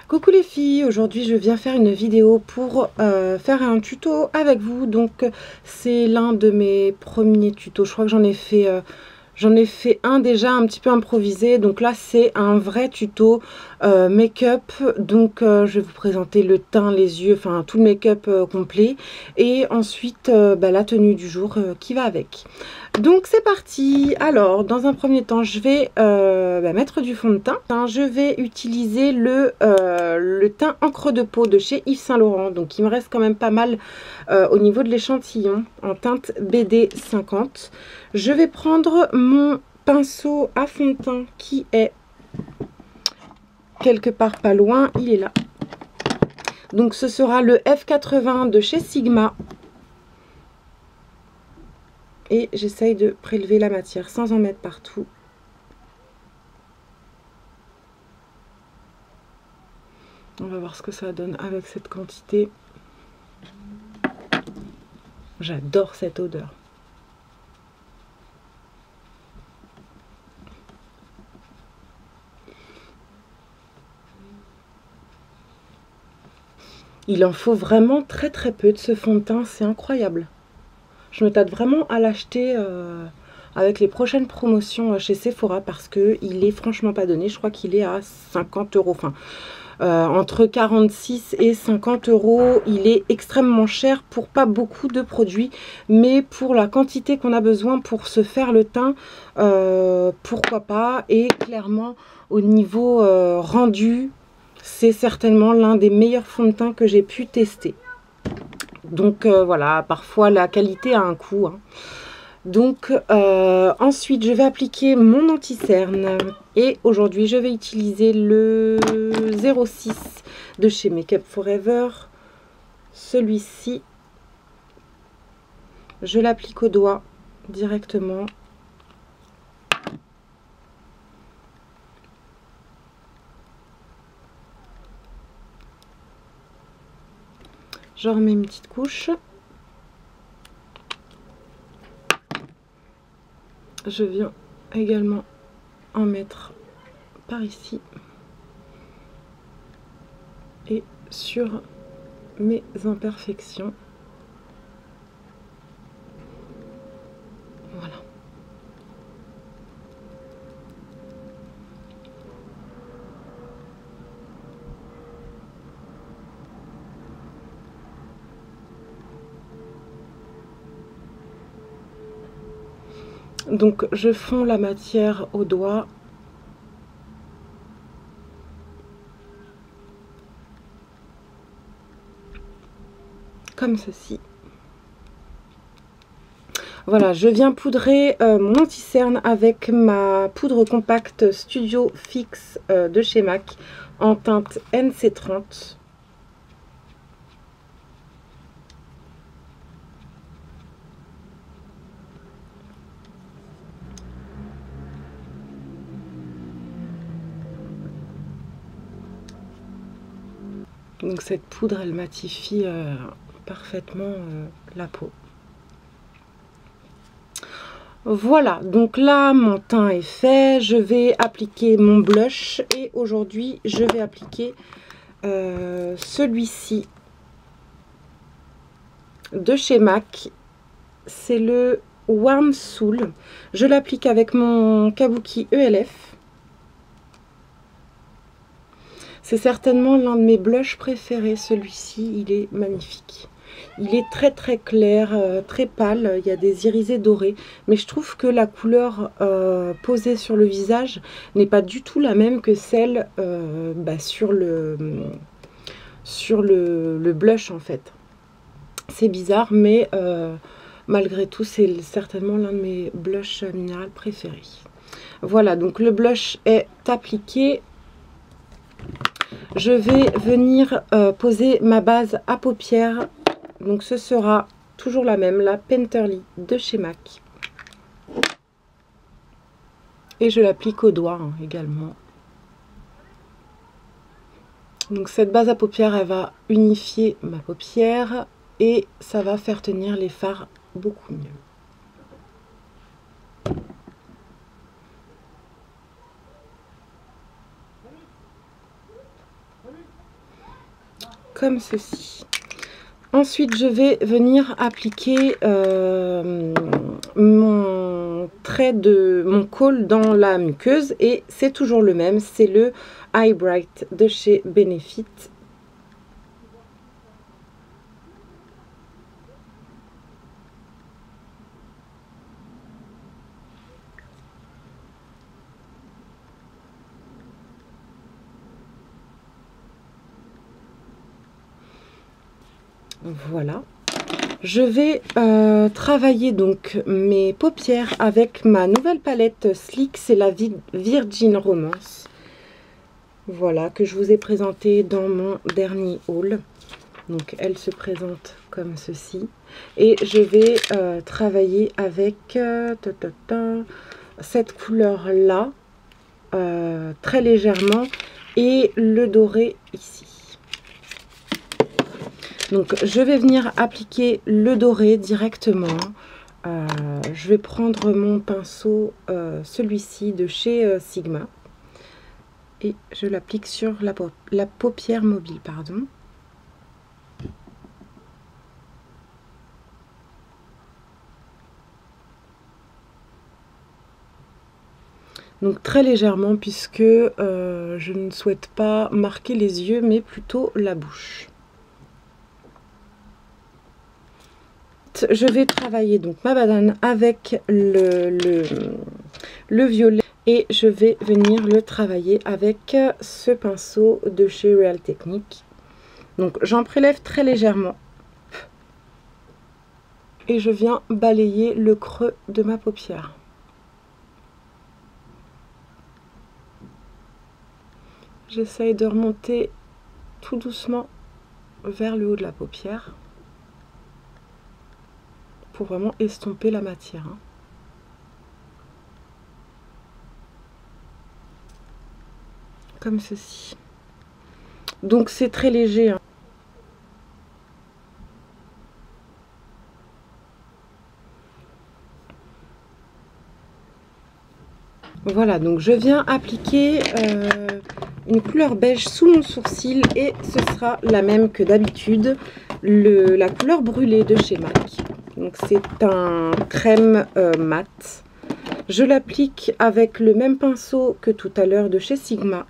Coucou les filles, aujourd'hui je viens faire une vidéo pour faire un tuto avec vous. Donc c'est l'un de mes premiers tutos, je crois que j'en ai fait un déjà un petit peu improvisé. Donc là c'est un vrai tuto make-up. Donc je vais vous présenter le teint, les yeux, enfin tout le make-up complet. Et ensuite la tenue du jour qui va avec. Donc c'est parti. Alors dans un premier temps je vais mettre du fond de teint. Je vais utiliser le teint encre de peau de chez Yves Saint Laurent. Donc il me reste quand même pas mal au niveau de l'échantillon en teinte BD 50. Je vais prendre mon pinceau à fond de teint qui est quelque part pas loin. Il est là. Donc ce sera le F80 de chez Sigma. Et j'essaye de prélever la matière sans en mettre partout. On va voir ce que ça donne avec cette quantité. J'adore cette odeur. Il en faut vraiment très peu de ce fond de teint, c'est incroyable. Je me tâte vraiment à l'acheter avec les prochaines promotions chez Sephora parce qu'il est franchement pas donné. Je crois qu'il est à 50 €. Enfin, entre 46 et 50 €. Il est extrêmement cher pour pas beaucoup de produits, mais pour la quantité qu'on a besoin pour se faire le teint, pourquoi pas. Et clairement, au niveau rendu, c'est certainement l'un des meilleurs fonds de teint que j'ai pu tester. Donc voilà, parfois la qualité a un coût, hein. Donc ensuite je vais appliquer mon anti-cerne et aujourd'hui je vais utiliser le 06 de chez Make Up Forever. Celui-ci, je l'applique au doigt directement. Je remets une petite couche. Je viens également en mettre par ici et sur mes imperfections. Voilà. Donc je fonds la matière au doigt. Comme ceci. Voilà, je viens poudrer mon anti-cerne avec ma poudre compacte Studio Fix de chez MAC en teinte NC30. Donc cette poudre, elle matifie parfaitement la peau. Voilà, donc là mon teint est fait. Je vais appliquer mon blush et aujourd'hui je vais appliquer celui-ci de chez MAC. C'est le Warm Soul. Je l'applique avec mon Kabuki ELF. C'est certainement l'un de mes blushs préférés, celui-ci, il est magnifique. Il est très clair, très pâle, il y a des irisés dorés, mais je trouve que la couleur posée sur le visage n'est pas du tout la même que celle sur le blush en fait. C'est bizarre, mais malgré tout, c'est certainement l'un de mes blushs minéral préférés. Voilà, donc le blush est appliqué. Je vais venir poser ma base à paupières. Donc ce sera toujours la même, la Painterly de chez MAC. Et je l'applique au doigt hein, également. Donc cette base à paupières, elle va unifier ma paupière et ça va faire tenir les fards beaucoup mieux. comme ceci. Ensuite, je vais venir appliquer mon trait de mon col dans la muqueuse et c'est toujours le même, c'est le Eye Bright de chez Benefit. Voilà. Je vais travailler donc mes paupières avec ma nouvelle palette Sleek, c'est la Virgin Romance. Voilà, que je vous ai présentée dans mon dernier haul. Donc elle se présente comme ceci. Et je vais travailler avec cette couleur-là, très légèrement, et le doré ici. Donc je vais venir appliquer le doré directement. Je vais prendre mon pinceau, celui-ci de chez Sigma. Et je l'applique sur la paupière mobile, pardon. Donc très légèrement puisque je ne souhaite pas marquer les yeux mais plutôt la bouche. Je vais travailler donc ma banane avec le violet et je vais venir le travailler avec ce pinceau de chez Real Technique. Donc j'en prélève très légèrement et je viens balayer le creux de ma paupière. J'essaye de remonter tout doucement vers le haut de la paupière pour vraiment estomper la matière. Comme ceci. Donc c'est très léger. Voilà, donc je viens appliquer une couleur beige sous mon sourcil et ce sera la même que d'habitude, la couleur brûlée de chez MAC. Donc c'est un crème mat. Je l'applique avec le même pinceau que tout à l'heure de chez Sigma.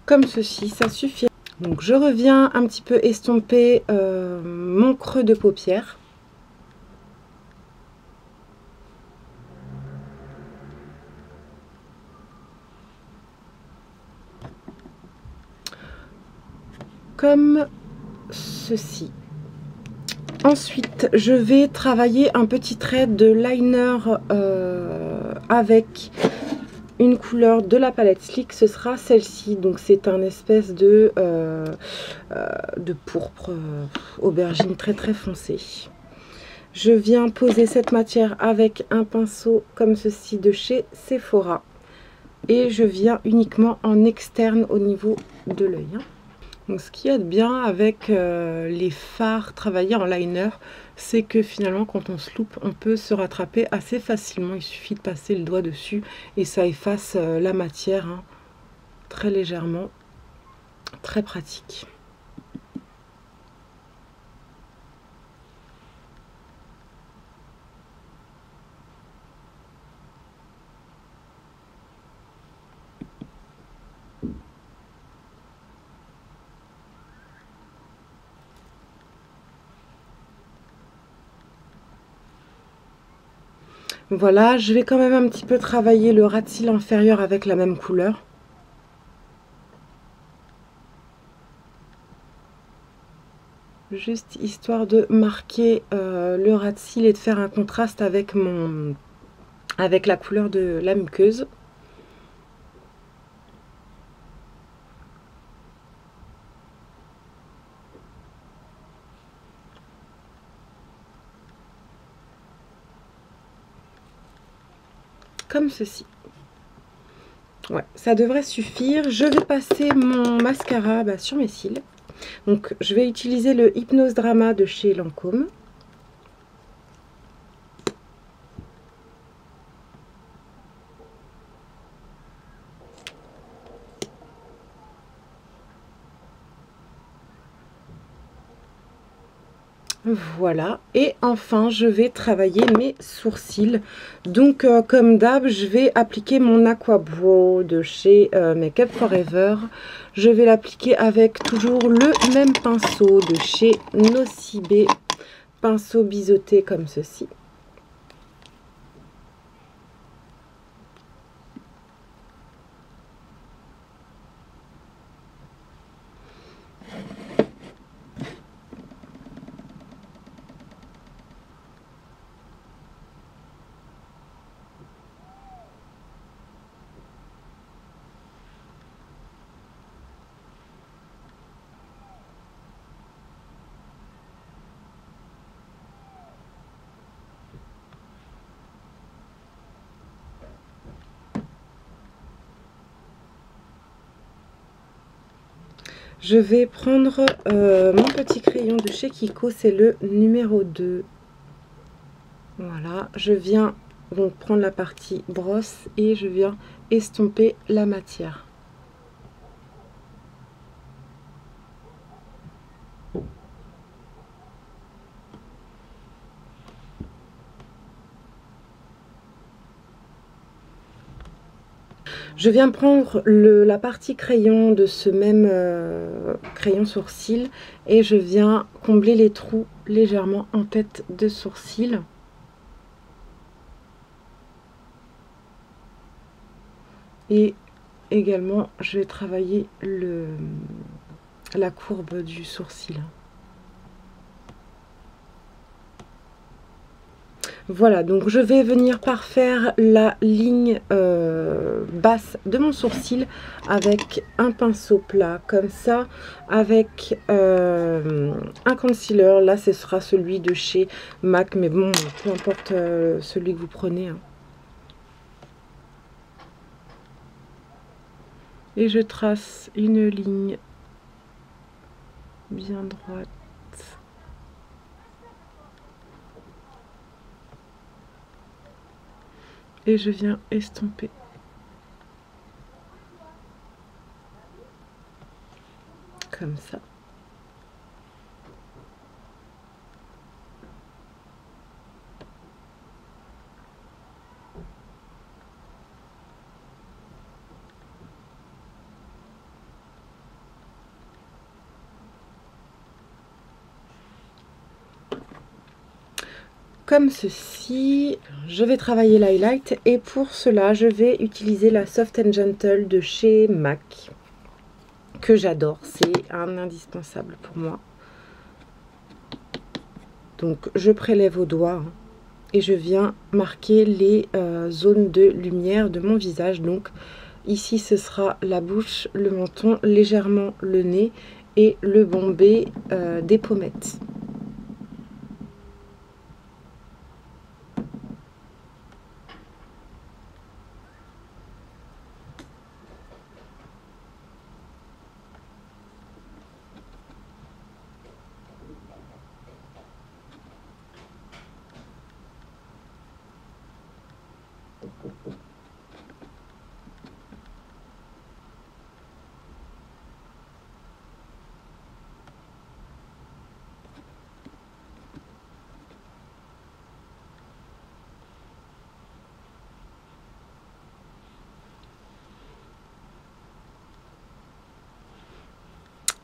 Comme ceci, ça suffit. Donc je reviens un petit peu estomper mon creux de paupière. Comme ceci. Ensuite, je vais travailler un petit trait de liner avec une couleur de la palette Sleek, ce sera celle-ci. Donc c'est un espèce de pourpre aubergine très très foncé. Je viens poser cette matière avec un pinceau comme ceci de chez Sephora. Et je viens uniquement en externe au niveau de l'œil. Donc ce qui est bien avec les fards travaillés en liner, c'est que finalement quand on se loupe, on peut se rattraper assez facilement. Il suffit de passer le doigt dessus et ça efface la matière très légèrement. Très pratique. Voilà, je vais quand même un petit peu travailler le ras de cils inférieur avec la même couleur. Juste histoire de marquer le ras de cils et de faire un contraste avec la couleur de la muqueuse. Comme ceci. Ouais, ça devrait suffire. Je vais passer mon mascara sur mes cils. Donc, je vais utiliser le Hypnose Drama de chez Lancôme. Voilà, et enfin je vais travailler mes sourcils. Donc comme d'hab, je vais appliquer mon Aqua Brow de chez Make Up Forever. Je vais l'appliquer avec toujours le même pinceau de chez Nocibé, pinceau biseauté comme ceci. Je vais prendre mon petit crayon de chez Kiko, c'est le numéro 2. Voilà, je viens donc prendre la partie brosse et je viens estomper la matière. Je viens prendre la partie crayon de ce même crayon sourcil et je viens combler les trous légèrement en tête de sourcil. Et également, je vais travailler la courbe du sourcil. Voilà, donc je vais venir parfaire la ligne basse de mon sourcil avec un pinceau plat comme ça, avec un concealer. Là, ce sera celui de chez MAC, mais bon, peu importe celui que vous prenez, hein. Et je trace une ligne bien droite. Et je viens estomper. Comme ça. Comme ceci, je vais travailler l'highlight et pour cela je vais utiliser la Soft and Gentle de chez MAC que j'adore, c'est un indispensable pour moi. Donc je prélève au doigt et je viens marquer les zones de lumière de mon visage. Donc ici ce sera la bouche, le menton, légèrement le nez et le bombé des pommettes.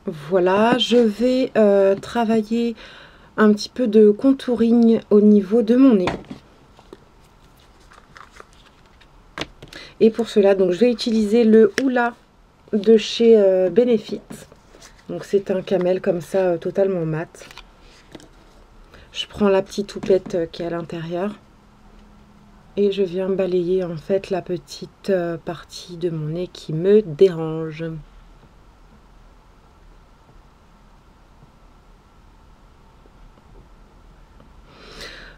Voilà, je vais travailler un petit peu de contouring au niveau de mon nez. Et pour cela, donc, je vais utiliser le Hoola de chez Benefit. Donc c'est un camel comme ça, totalement mat. Je prends la petite houppette qui est à l'intérieur. Et je viens balayer en fait la petite partie de mon nez qui me dérange.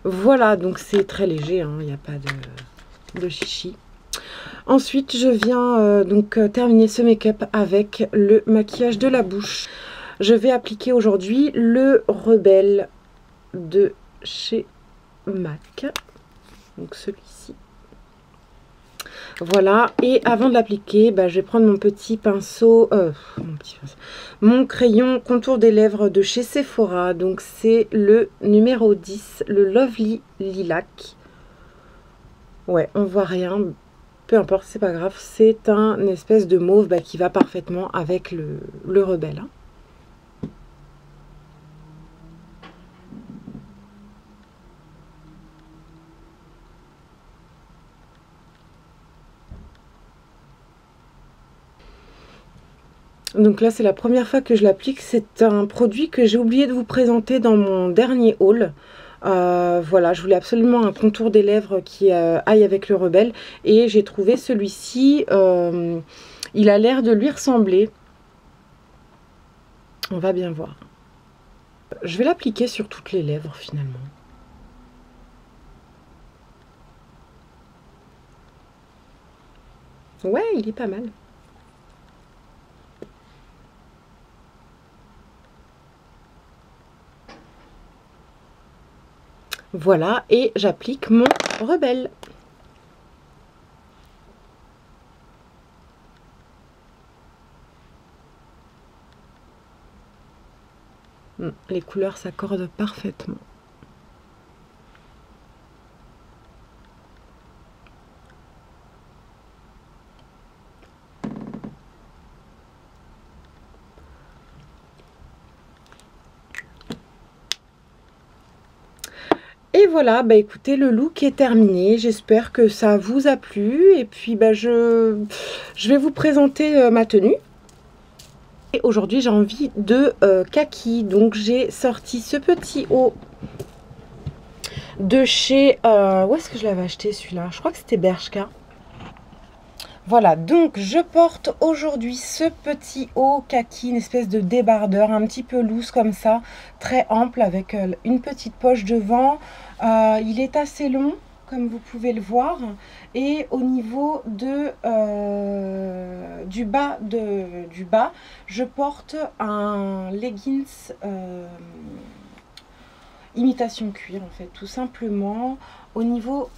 Voilà, donc c'est très léger, hein, il n'y a pas de chichi. Ensuite, je viens terminer ce make-up avec le maquillage de la bouche. Je vais appliquer aujourd'hui le Rebelle de chez MAC. Donc celui-ci. Voilà, et avant de l'appliquer, je vais prendre mon petit pinceau, mon crayon contour des lèvres de chez Sephora. Donc c'est le numéro 10, le Lovely Lilac. Ouais, on voit rien, peu importe, c'est pas grave. C'est un espèce de mauve qui va parfaitement avec le Rebelle. Hein. Donc là, c'est la première fois que je l'applique. C'est un produit que j'ai oublié de vous présenter dans mon dernier haul. Voilà, je voulais absolument un contour des lèvres qui aille avec le Rebelle. Et j'ai trouvé celui-ci. Il a l'air de lui ressembler. On va bien voir. Je vais l'appliquer sur toutes les lèvres finalement. Ouais, il est pas mal. Voilà, et j'applique mon Rebelle. Les couleurs s'accordent parfaitement. Et voilà, écoutez, le look est terminé. J'espère que ça vous a plu. Et puis, je vais vous présenter ma tenue. Et aujourd'hui, j'ai envie de kaki. Donc, j'ai sorti ce petit haut de chez... où est-ce que je l'avais acheté celui-là? Je crois que c'était Bershka. Voilà, donc je porte aujourd'hui ce petit haut kaki, une espèce de débardeur un petit peu loose comme ça, très ample avec une petite poche devant. Il est assez long, comme vous pouvez le voir. Et au niveau du bas, je porte un leggings imitation cuir en fait, tout simplement. Au niveau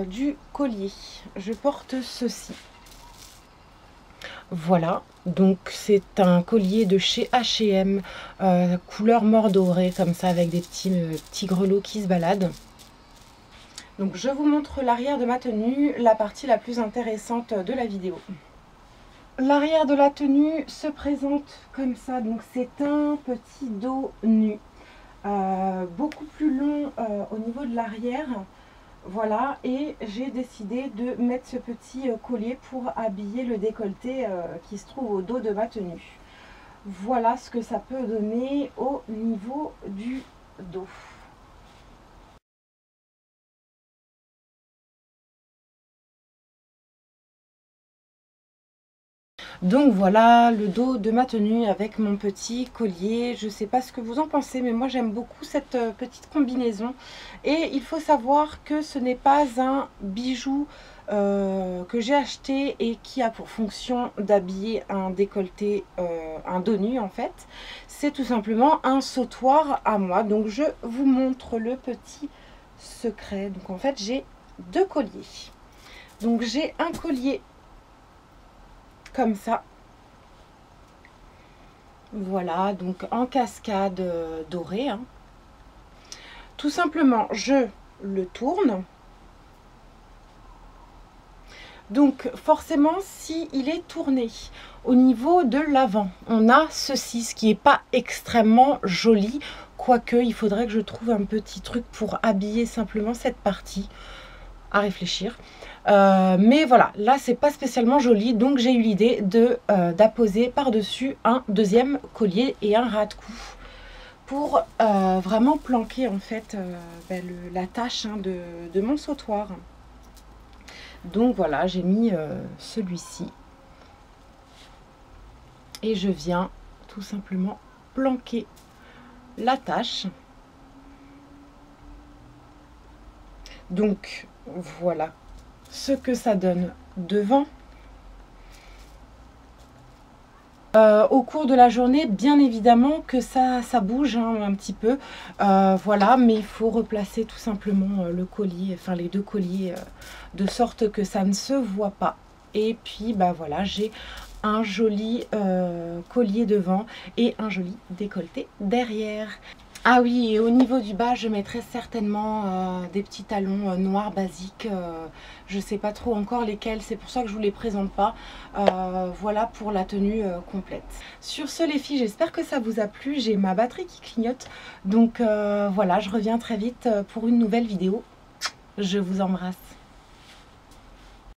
du collier, je porte ceci. Voilà, donc c'est un collier de chez H&M, couleur mort dorée, comme ça, avec des petits grelots qui se baladent. Donc je vous montre l'arrière de ma tenue, la partie la plus intéressante de la vidéo. L'arrière de la tenue se présente comme ça, donc c'est un petit dos nu, beaucoup plus long au niveau de l'arrière. Voilà, et j'ai décidé de mettre ce petit collier pour habiller le décolleté qui se trouve au dos de ma tenue. Voilà ce que ça peut donner au niveau du dos. Donc voilà le dos de ma tenue avec mon petit collier. Je ne sais pas ce que vous en pensez, mais moi j'aime beaucoup cette petite combinaison. Et il faut savoir que ce n'est pas un bijou que j'ai acheté et qui a pour fonction d'habiller un décolleté, un dos nu en fait. C'est tout simplement un sautoir à moi. Donc je vous montre le petit secret. Donc en fait j'ai deux colliers. Donc j'ai un collier comme ça, voilà, donc en cascade dorée, hein. Tout simplement je le tourne, donc forcément si il est tourné au niveau de l'avant, on a ceci, ce qui n'est pas extrêmement joli, quoique il faudrait que je trouve un petit truc pour habiller simplement cette partie, à réfléchir. Mais voilà, là c'est pas spécialement joli, donc j'ai eu l'idée d'apposer par dessus un deuxième collier et un ras de cou pour vraiment planquer en fait la tâche de mon sautoir. Donc voilà, j'ai mis celui-ci et je viens tout simplement planquer la tâche. Donc voilà ce que ça donne devant. Au cours de la journée, bien évidemment que ça bouge hein, un petit peu, voilà, mais il faut replacer tout simplement le collier, enfin les deux colliers, de sorte que ça ne se voit pas. Et puis bah voilà, j'ai un joli collier devant et un joli décolleté derrière. Ah oui, et au niveau du bas, je mettrai certainement des petits talons noirs basiques. Je ne sais pas trop encore lesquels, c'est pour ça que je ne vous les présente pas. Voilà pour la tenue complète. Sur ce les filles, j'espère que ça vous a plu. J'ai ma batterie qui clignote. Donc voilà, je reviens très vite pour une nouvelle vidéo. Je vous embrasse.